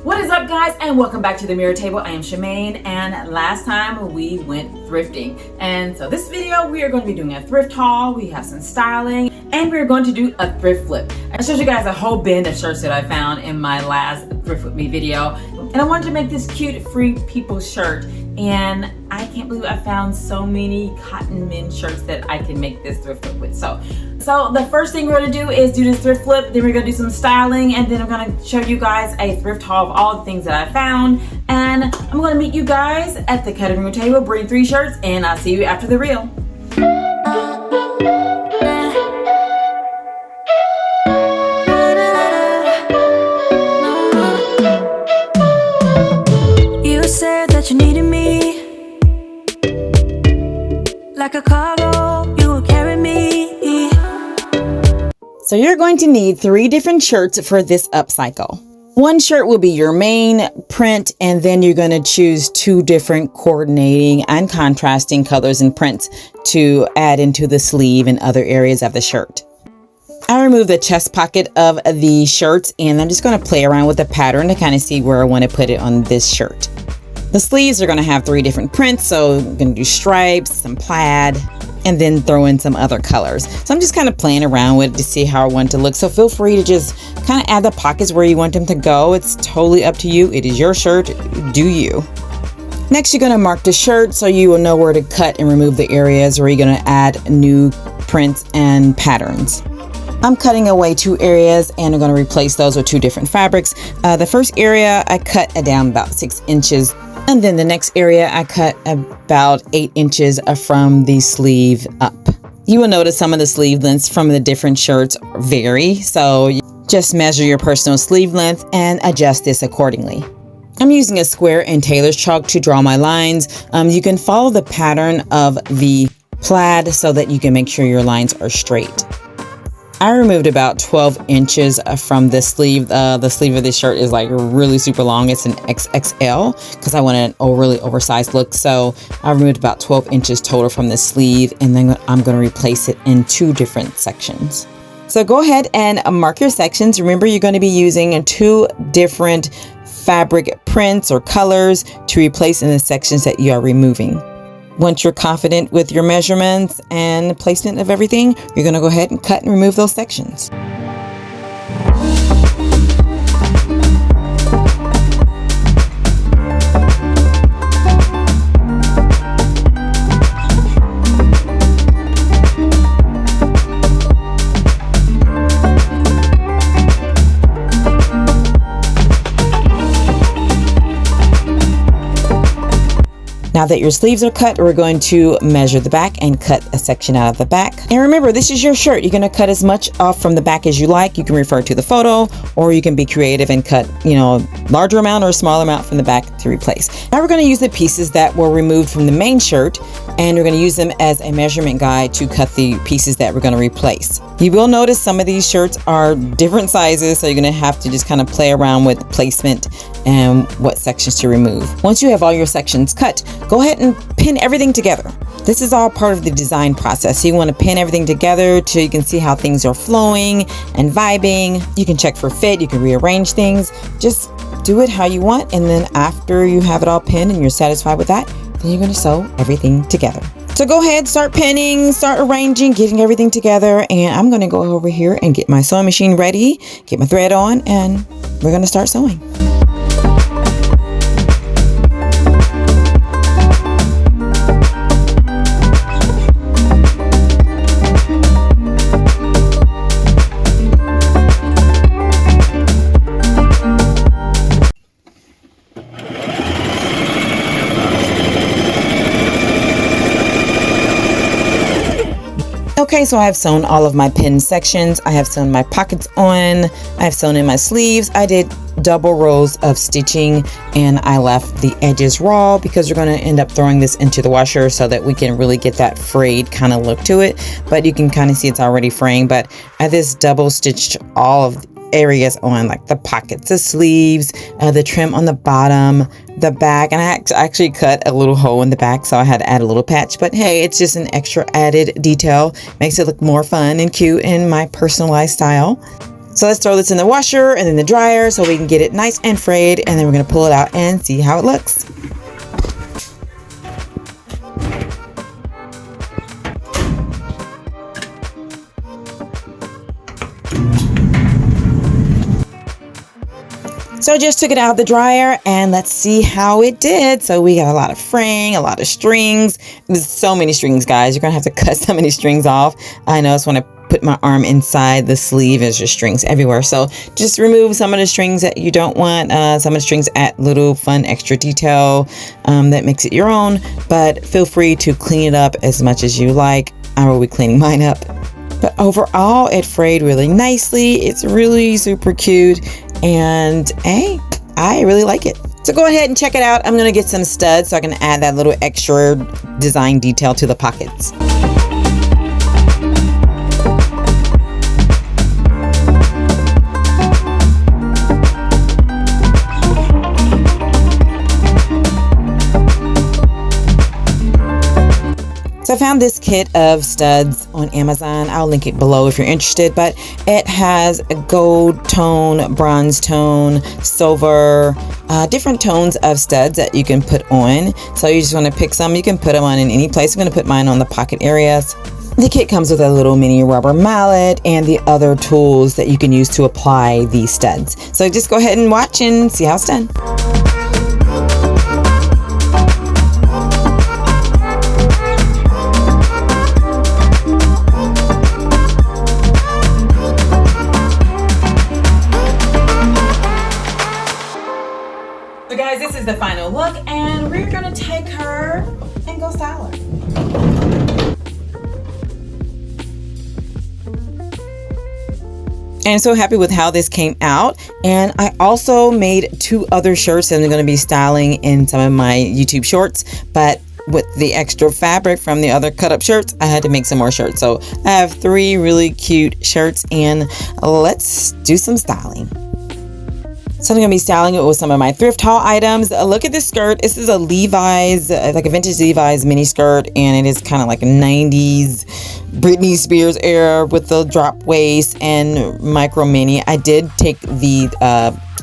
What is up, guys, and welcome back to the Mirror Table. I am Shemaine, and last time we went thrifting, and so this video we are going to be doing a thrift haul. We have some styling, and we're going to do a thrift flip. I showed you guys a whole bin of shirts that I found in my last Thrift With Me video, and I wanted to make this cute Free People shirt, and I can't believe I found so many cotton men shirts that I can make this thrift flip with. So the first thing we're gonna do is do this thrift flip, then we're gonna do some styling, and then I'm gonna show you guys a thrift haul of all the things that I found. And I'm gonna meet you guys at the cutting room table, bring 3 shirts, and I'll see you after the reel. You said that you needed me like a cargo, you will carry me. So you're going to need 3 different shirts for this upcycle. One shirt will be your main print, and then you're going to choose 2 different coordinating and contrasting colors and prints to add into the sleeve and other areas of the shirt. I removed the chest pocket of the shirts, and I'm just going to play around with the pattern to kind of see where I want to put it on this shirt. The sleeves are going to have 3 different prints, so I'm going to do stripes, some plaid, and then throw in some other colors. So I'm just kind of playing around with it to see how I want it to look. So feel free to just kind of add the pockets where you want them to go. It's totally up to you. It is your shirt. Do you. Next, you're going to mark the shirt so you will know where to cut and remove the areas where you're going to add new prints and patterns. I'm cutting away 2 areas, and I'm going to replace those with 2 different fabrics. The first area I cut down about 6 inches. And then the next area I cut about 8 inches from the sleeve up. You will notice some of the sleeve lengths from the different shirts vary, so just measure your personal sleeve length and adjust this accordingly. I'm using a square and tailor's chalk to draw my lines. You can follow the pattern of the plaid so that you can make sure your lines are straight. I removed about 12 inches from the sleeve. The sleeve of this shirt is like really super long. It's an XXL because I wanted a really oversized look. So I removed about 12 inches total from the sleeve, and then I'm going to replace it in 2 different sections. So go ahead and mark your sections. Remember, you're going to be using 2 different fabric prints or colors to replace in the sections that you are removing. Once you're confident with your measurements and placement of everything, you're going to go ahead and cut and remove those sections. Now that your sleeves are cut, we're going to measure the back and cut a section out of the back. And remember, this is your shirt. You're going to cut as much off from the back as you like. You can refer to the photo, or you can be creative and cut, larger amount or a small amount from the back to replace. Now we're going to use the pieces that were removed from the main shirt, and we're going to use them as a measurement guide to cut the pieces that we're going to replace. You will notice some of these shirts are different sizes, so you're going to have to just kind of play around with placement and what sections to remove. Once you have all your sections cut, go ahead and pin everything together. This is all part of the design process. So you want to pin everything together so you can see how things are flowing and vibing. You can check for fit, you can rearrange things. Just do it how you want, and then after you have it all pinned and you're satisfied with that, then you're going to sew everything together. So go ahead, start pinning, start arranging, getting everything together, and I'm going to go over here and get my sewing machine ready, get my thread on, and we're going to start sewing. Okay, so I have sewn all of my pin sections. I have sewn my pockets on. I have sewn in my sleeves. I did double rows of stitching, and I left the edges raw because we're going to end up throwing this into the washer so that we can really get that frayed kind of look to it. But you can kind of see it's already fraying, but I just double stitched all of areas on, like the pockets, the sleeves, the trim on the bottom, the back, and I actually cut a little hole in the back, so I had to add a little patch, but hey, it's just an extra added detail, makes it look more fun and cute in my personalized style. So let's throw this in the washer and then the dryer so we can get it nice and frayed, and then we're gonna pull it out and see how it looks. So I just took it out of the dryer and let's see how it did. So we got a lot of fraying, a lot of strings. There's so many strings, guys. You're gonna have to cut so many strings off. I know it's when I put my arm inside the sleeve, there's just strings everywhere. So just remove some of the strings that you don't want. Some of the strings add little fun extra detail that makes it your own, but feel free to clean it up as much as you like. I will be cleaning mine up. But overall, it frayed really nicely. It's really super cute. And hey, I really like it. So go ahead and check it out. I'm gonna get some studs so I can add that little extra design detail to the pockets. So I found this kit of studs on Amazon. I'll link it below if you're interested, but it has a gold tone, bronze tone, silver, different tones of studs that you can put on. So you just want to pick some. You can put them on in any place. I'm going to put mine on the pocket areas. The kit comes with a little mini rubber mallet and the other tools that you can use to apply these studs. So just go ahead and watch and see how it's done. So guys, this is the final look, and we're gonna take her and go style her. And I'm so happy with how this came out. And I also made 2 other shirts that I'm gonna be styling in some of my YouTube shorts, but with the extra fabric from the other cut up shirts, I had to make some more shirts. So I have 3 really cute shirts, and let's do some styling. So I'm going to be styling it with some of my thrift haul items. Look at this skirt. This is a Levi's, like a vintage Levi's mini skirt, and it is kind of like a 90s Britney Spears era with the drop waist and micro mini. I did take the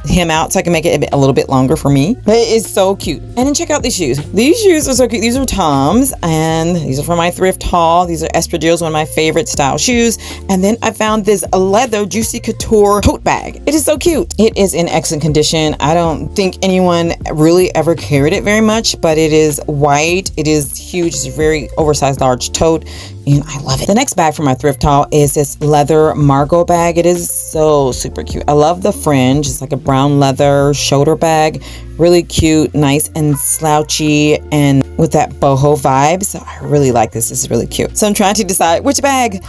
hem out so I can make it a little bit longer for me, but it is so cute. And then check out these shoes. These shoes are so cute. These are Tom's, and these are from my thrift haul. These are Espadrilles, one of my favorite style shoes. And then I found this leather Juicy Couture tote bag. It is so cute. It is in excellent condition. I don't think anyone really ever carried it very much, but it is white. It is huge. It's a very oversized large tote, and I love it. The next bag from my thrift haul is this leather Margot bag. It is so super cute. I love the fringe. It's like a brown leather shoulder bag. Really cute, nice and slouchy, and with that boho vibe. So I really like this. This is really cute. So I'm trying to decide which bag.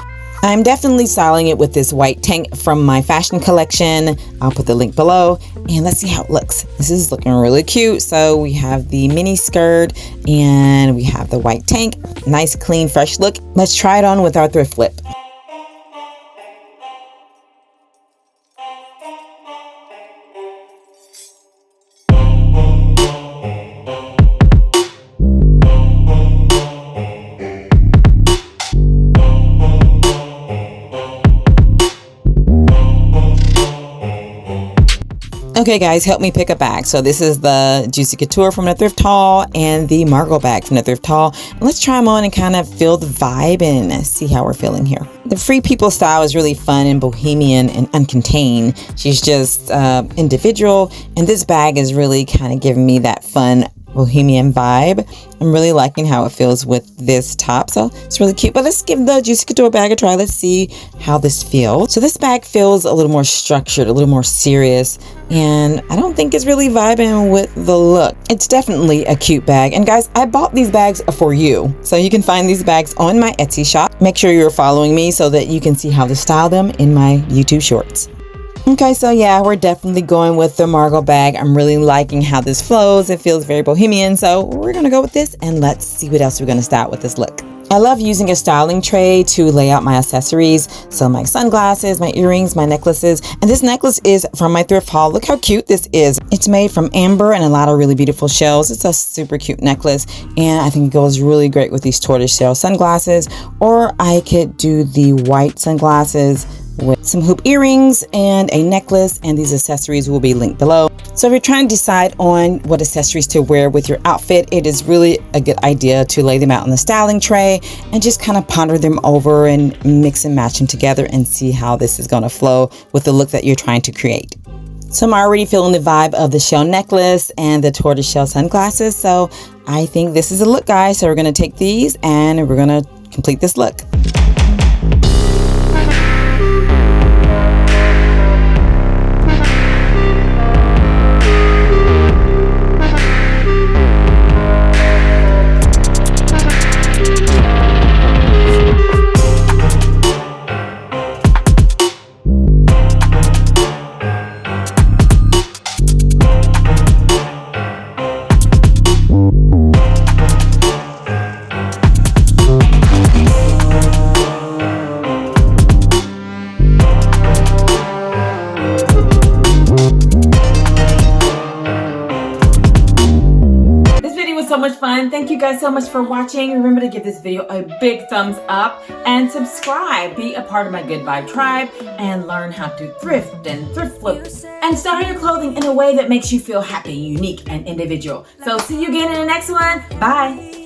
I'm definitely styling it with this white tank from my fashion collection. I'll put the link below, and let's see how it looks. This is looking really cute. So we have the mini skirt and we have the white tank. Nice, clean, fresh look. Let's try it on with our thrift flip. Okay guys, help me pick a bag. So this is the Juicy Couture from the thrift haul and the Margot bag from the thrift haul. Let's try them on and kind of feel the vibe and see how we're feeling here. The Free People style is really fun and bohemian and uncontained. She's just individual, and this bag is really kind of giving me that fun bohemian vibe. I'm really liking how it feels with this top, so it's really cute. But let's give the Juicy Couture bag a try. Let's see how this feels. So this bag feels a little more structured, a little more serious, and I don't think it's really vibing with the look. It's definitely a cute bag. And guys, I bought these bags for you, so you can find these bags on my Etsy shop. Make sure you're following me so that you can see how to style them in my YouTube shorts. Okay, so yeah, we're definitely going with the Margot bag. I'm really liking how this flows. It feels very bohemian, so we're gonna go with this, and let's see what else we're gonna style with this look. I love using a styling tray to lay out my accessories. So my sunglasses, my earrings, my necklaces, and this necklace is from my thrift haul. Look how cute this is. It's made from amber and a lot of really beautiful shells. It's a super cute necklace, and I think it goes really great with these tortoise shell sunglasses, or I could do the white sunglasses with some hoop earrings and a necklace, and these accessories will be linked below. So if you're trying to decide on what accessories to wear with your outfit, it is really a good idea to lay them out on the styling tray and just kind of ponder them over and mix and match them together and see how this is going to flow with the look that you're trying to create. So I'm already feeling the vibe of the shell necklace and the tortoise shell sunglasses. So I think this is a look, guys. So we're going to take these and we're going to complete this look. So much fun. Thank you guys so much for watching. Remember to give this video a big thumbs up and subscribe. Be a part of my Good Vibe tribe and learn how to thrift and thrift flip and style your clothing in a way that makes you feel happy, unique, and individual. So see you again in the next one. Bye.